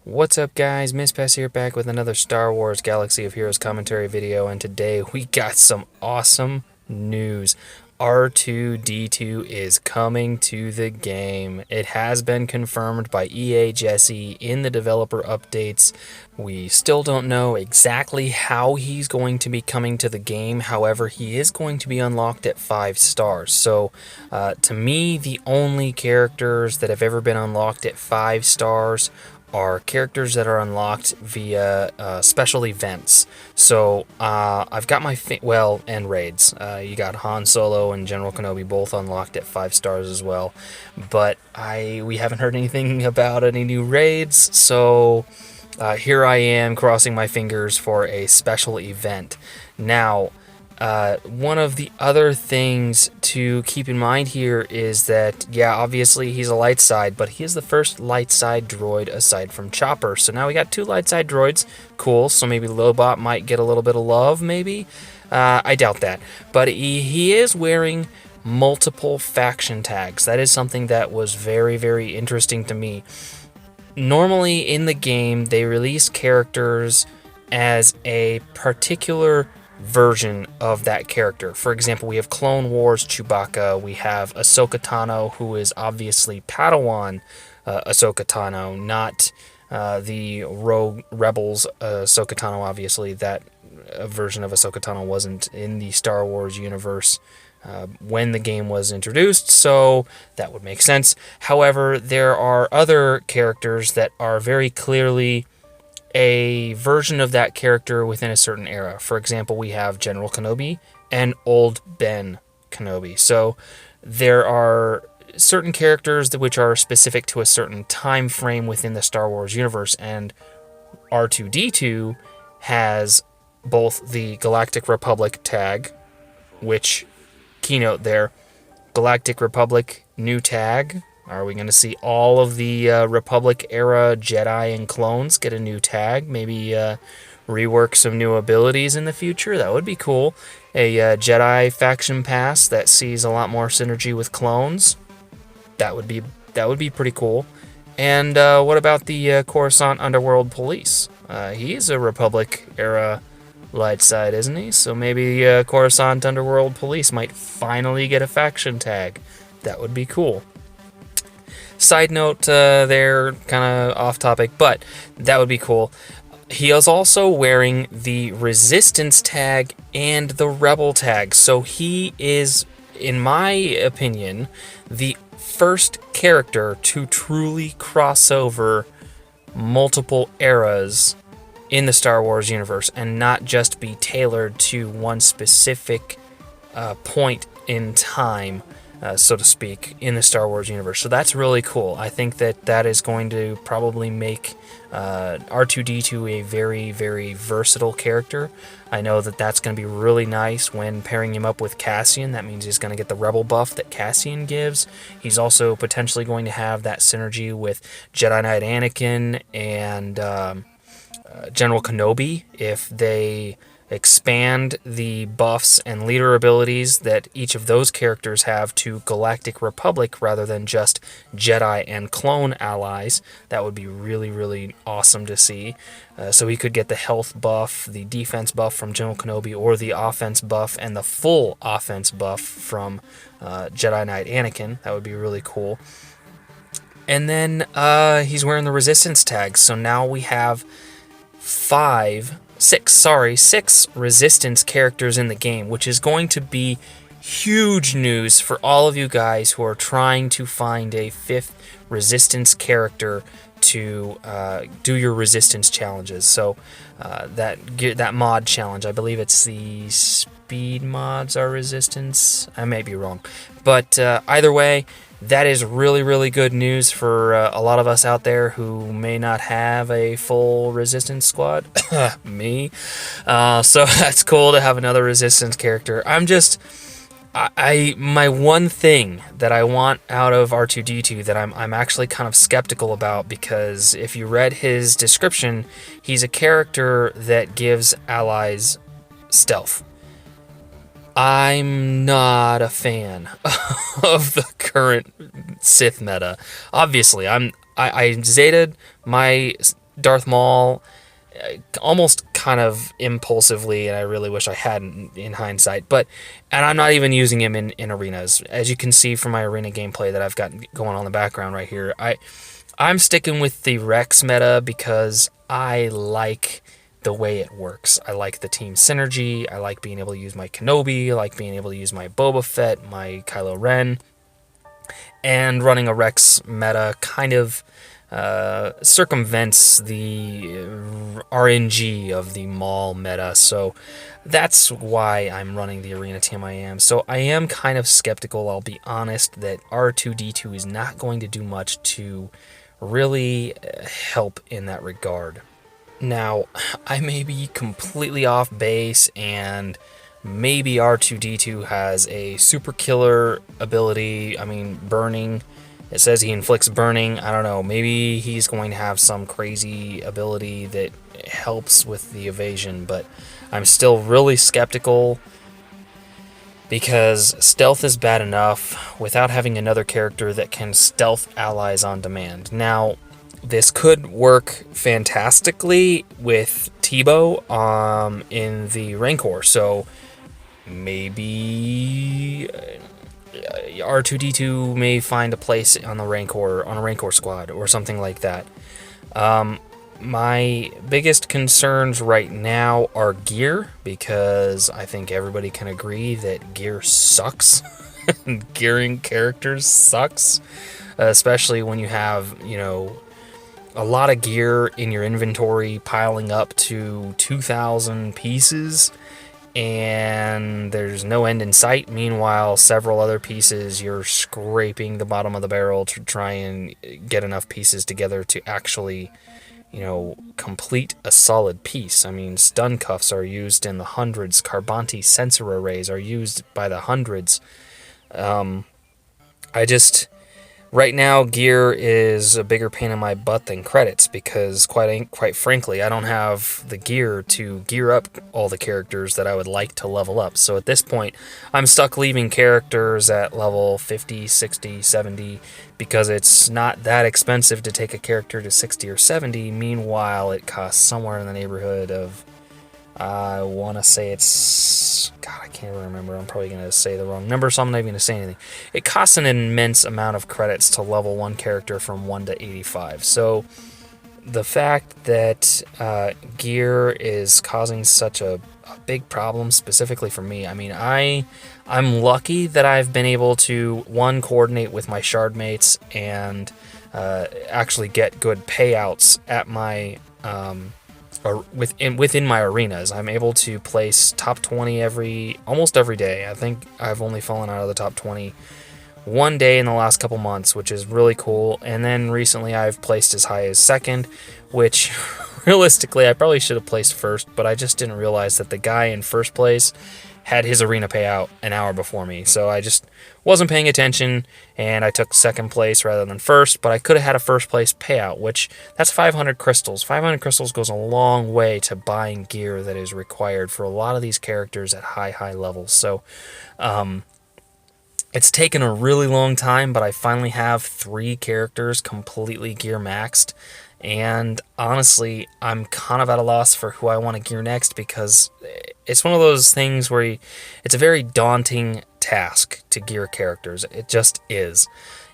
What's up, guys? Miss Pess here, back with another Star Wars Galaxy of Heroes commentary video, and today we got some awesome news. R2-D2 is coming to the game. It has been confirmed by EA Jesse in the developer updates. We still don't know exactly how he's going to be coming to the game. However, he is going to be unlocked at 5 stars. So, to me, the only characters that have ever been unlocked at 5 stars are characters that are unlocked via special events. So I've got my and raids. You got Han Solo and General Kenobi both unlocked at 5 stars as well. But we haven't heard anything about any new raids, so here I am crossing my fingers for a special event. Now, one of the other things to keep in mind here is that, yeah, obviously he's a light side, but he is the first light side droid aside from Chopper. So now we got 2 light side droids. Cool. So maybe Lobot might get a little bit of love, maybe? I doubt that. But he is wearing multiple faction tags. That is something that was very, very interesting to me. Normally in the game, they release characters as a particular version of that character. For example, we have Clone Wars Chewbacca, we have Ahsoka Tano, who is obviously Padawan Ahsoka Tano, not the Rogue Rebels Ahsoka Tano. Obviously, that version of Ahsoka Tano wasn't in the Star Wars universe when the game was introduced, so that would make sense. However, there are other characters that are very clearly a version of that character within a certain era. For example, we have General Kenobi and Old Ben Kenobi. So there are certain characters which are specific to a certain time frame within the Star Wars universe, and R2-D2 has both the Galactic Republic tag, which, keynote there, Galactic Republic new tag. Are we going to see all of the Republic-era Jedi and clones get a new tag? Maybe rework some new abilities in the future? That would be cool. A Jedi faction pass that sees a lot more synergy with clones. That would be pretty cool. And what about the Coruscant Underworld Police? He's a Republic-era light side, isn't he? So maybe Coruscant Underworld Police might finally get a faction tag. That would be cool. Side note, they're kind of off topic, but that would be cool. He is also wearing the Resistance tag and the Rebel tag, so he is, in my opinion, the first character to truly cross over multiple eras in the Star Wars universe and not just be tailored to one specific point in time, so to speak, in the Star Wars universe. So that's really cool. I think that is going to probably make R2-D2 a very, very versatile character. I know that's going to be really nice when pairing him up with Cassian. That means he's going to get the Rebel buff that Cassian gives. He's also potentially going to have that synergy with Jedi Knight Anakin and General Kenobi if they expand the buffs and leader abilities that each of those characters have to Galactic Republic rather than just Jedi and clone allies. That would be really, really awesome to see. So he could get the health buff, the defense buff from General Kenobi, or the offense buff and the full offense buff from Jedi Knight Anakin. That would be really cool. And then he's wearing the Resistance tag, so now we have 6 Resistance characters in the game, which is going to be huge news for all of you guys who are trying to find a 5th Resistance character to do your Resistance challenges. So that mod challenge, I believe it's the speed mods are Resistance. I may be wrong, but either way, that is really, really good news for a lot of us out there who may not have a full Resistance squad. Me. So that's cool to have another Resistance character. My one thing that I want out of R2-D2 that I'm actually kind of skeptical about, because if you read his description, he's a character that gives allies stealth. I'm not a fan of the current Sith meta. Obviously, I Zetaed my Darth Maul almost kind of impulsively, and I really wish I hadn't in hindsight, and I'm not even using him in arenas. As you can see from my arena gameplay that I've got going on in the background right here, I'm sticking with the Rex meta because I like the way it works. I like the team synergy, I like being able to use my Kenobi, I like being able to use my Boba Fett, my Kylo Ren, and running a Rex meta kind of circumvents the RNG of the Maul meta, so that's why I'm running the arena team I am. So I am kind of skeptical, I'll be honest, that R2-D2 is not going to do much to really help in that regard. Now, I may be completely off base, and maybe R2-D2 has a super killer ability. I mean, burning. It says he inflicts burning. I don't know. Maybe he's going to have some crazy ability that helps with the evasion, but I'm still really skeptical because stealth is bad enough without having another character that can stealth allies on demand. Now, this could work fantastically with Tebow in the Rancor, so maybe R2-D2 may find a place on the Rancor, on a Rancor squad or something like that. My biggest concerns right now are gear, because I think everybody can agree that gear sucks. Gearing characters sucks, especially when you have, a lot of gear in your inventory piling up to 2,000 pieces, and there's no end in sight. Meanwhile, several other pieces, you're scraping the bottom of the barrel to try and get enough pieces together to actually, complete a solid piece. I mean, stun cuffs are used in the hundreds. Carbonti sensor arrays are used by the hundreds. Right now, gear is a bigger pain in my butt than credits, because quite frankly, I don't have the gear to gear up all the characters that I would like to level up. So at this point, I'm stuck leaving characters at level 50, 60, 70, because it's not that expensive to take a character to 60 or 70. Meanwhile, it costs somewhere in the neighborhood of, I want to say it's, God, I can't even remember. I'm probably going to say the wrong number, so I'm not even going to say anything. It costs an immense amount of credits to level one character from 1 to 85. So the fact that gear is causing such a big problem, specifically for me, I mean, I'm lucky that I've been able to, one, coordinate with my shard mates and actually get good payouts at my or within my arenas. I'm able to place top 20 almost every day. I think I've only fallen out of the top 20 one day in the last couple months, which is really cool. And then recently I've placed as high as second, which realistically I probably should have placed first, but I just didn't realize that the guy in first place had his arena payout an hour before me. So I just wasn't paying attention, and I took second place rather than first, but I could have had a first place payout, which that's 500 crystals. 500 crystals goes a long way to buying gear that is required for a lot of these characters at high levels. So it's taken a really long time, but I finally have 3 characters completely gear maxed. And honestly, I'm kind of at a loss for who I want to gear next, because it's one of those things where it's a very daunting task to gear characters. It just is.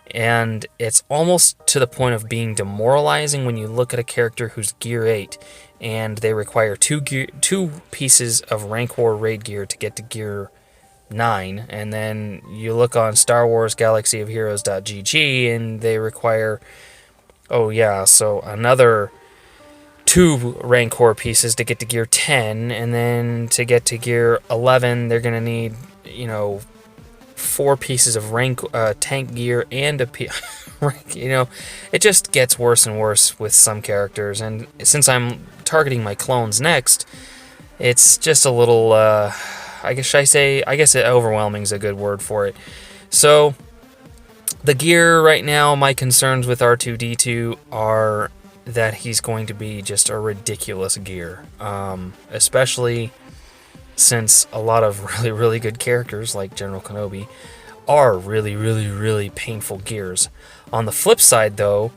And it's almost to the point of being demoralizing when you look at a character who's gear 8 and they require 2 pieces of Rancor raid gear to get to gear 9, and then you look on Star Wars Galaxy of Heroes.gg and they require, so another 2 Rancor pieces to get to gear 10, and then to get to gear 11 they're going to need, 4 pieces of tank gear and a it just gets worse and worse with some characters. And since I'm targeting my clones next, it's just a little, I guess overwhelming is a good word for it. So the gear right now, my concerns with R2-D2 are that he's going to be just a ridiculous gear, especially since a lot of really good characters like General Kenobi are really painful gears. On the flip side, though,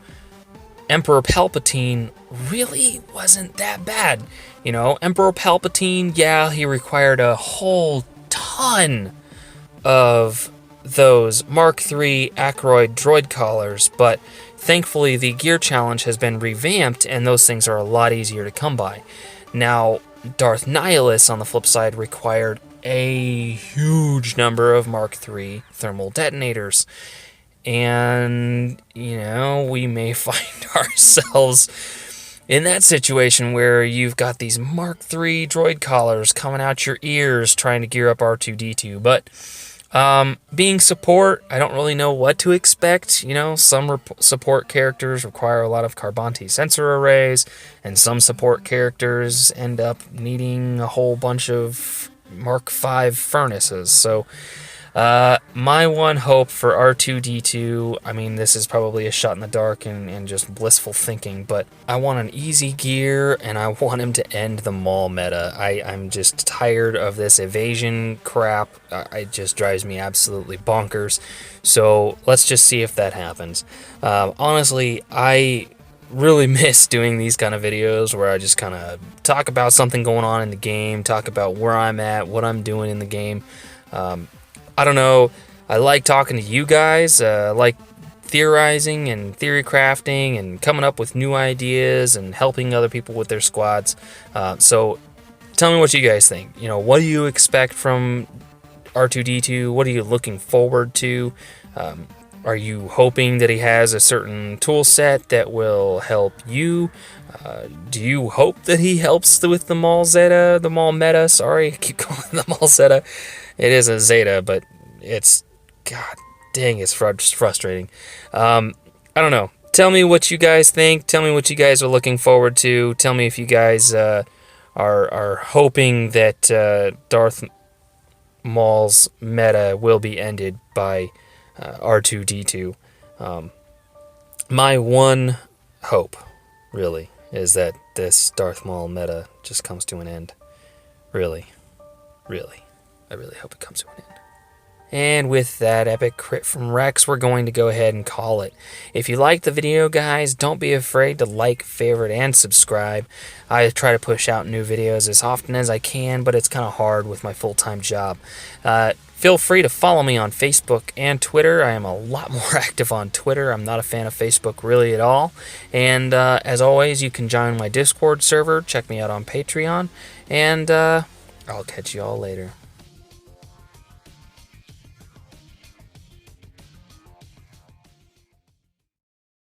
Emperor Palpatine really wasn't that bad. You know, Emperor Palpatine, yeah, he required a whole ton of those Mark III Ackroyd droid collars, but thankfully the gear challenge has been revamped and those things are a lot easier to come by. Now, Darth Nihilus, on the flip side, required a huge number of Mark III thermal detonators. And, you know, we may find ourselves in that situation where you've got these Mark III droid collars coming out your ears trying to gear up R2-D2. But being support, I don't really know what to expect. You know, some support characters require a lot of Carbonti sensor arrays, and some support characters end up needing a whole bunch of Mark V furnaces. So my one hope for R2-D2, I mean, this is probably a shot in the dark and just blissful thinking, but I want an easy gear, and I want him to end the Maul meta. I'm just tired of this evasion crap. It just drives me absolutely bonkers. So let's just see if that happens. Honestly, I really miss doing these kind of videos where I just kind of talk about something going on in the game, talk about where I'm at, what I'm doing in the game. I don't know, I like talking to you guys, I like theorizing and theory crafting and coming up with new ideas and helping other people with their squads. So tell me what you guys think. You know, what do you expect from R2-D2? What are you looking forward to? Are you hoping that he has a certain tool set that will help you? Do you hope that he helps with the Maul Zeta, the Maul meta? Sorry, I keep calling it the Maul Zeta. It is a Zeta, but it's, god dang, it's frustrating. I don't know. Tell me what you guys think. Tell me what you guys are looking forward to. Tell me if you guys are hoping that Darth Maul's meta will be ended by R2-D2. My one hope, really, is that this Darth Maul meta just comes to an end. Really. I really hope it comes to an end. And with that epic crit from Rex, we're going to go ahead and call it. If you liked the video, guys, don't be afraid to like, favorite, and subscribe. I try to push out new videos as often as I can, but it's kind of hard with my full-time job. Feel free to follow me on Facebook and Twitter. I am a lot more active on Twitter. I'm not a fan of Facebook really at all. And as always, you can join my Discord server. Check me out on Patreon. And I'll catch you all later.